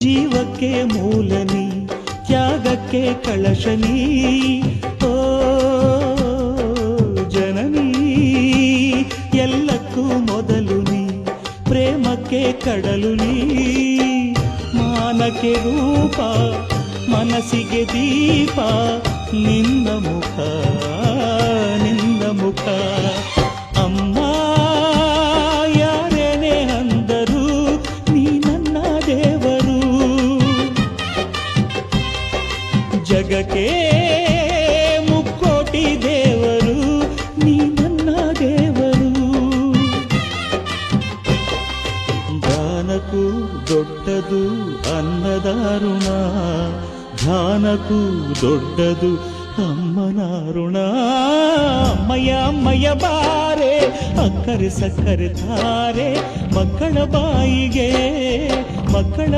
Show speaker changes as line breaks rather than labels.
ಜೀವಕ್ಕೆ ಮೂಲನಿ ತ್ಯಾಗಕ್ಕೆ ಕಳಶನಿ ಓ ಜನನಿ ಎಲ್ಲಕ್ಕೂ ಮೊದಲು ನೀ ಪ್ರೇಮಕ್ಕೆ ಕಡಲು ನೀ ಮಾನಕ್ಕೆ ರೂಪ ಮನಸ್ಸಿಗೆ ದೀಪ ನಿನ್ನ ಮುಖ ನಿನ್ನ ಮುಖ ಅಮ್ಮ ಯಾರೇನೇ ಅಂದರು ನೀ ನನ್ನ ದೇವರು ಜಗಕ್ಕೆ ಮುಕ್ಕೋಟಿ ದೇವರು ನೀ ನನ್ನ ದೇವರು ದಾನಕ್ಕೂ ದೊಡ್ಡದು ಅನ್ನದಾರುಣ ಧ್ಯಾನಕ್ಕೂ ದೊಡ್ಡದು ಅಮ್ಮನ ಋಣ ಅಮ್ಮಯ್ಯ ಅಮ್ಮಯ್ಯ ಬಾರೆ ಅಕ್ಕರೆ ಸಕ್ಕರೆ ತಾರೆ ಮಕ್ಕಳ ಬಾಯಿಗೆ ಮಕ್ಕಳ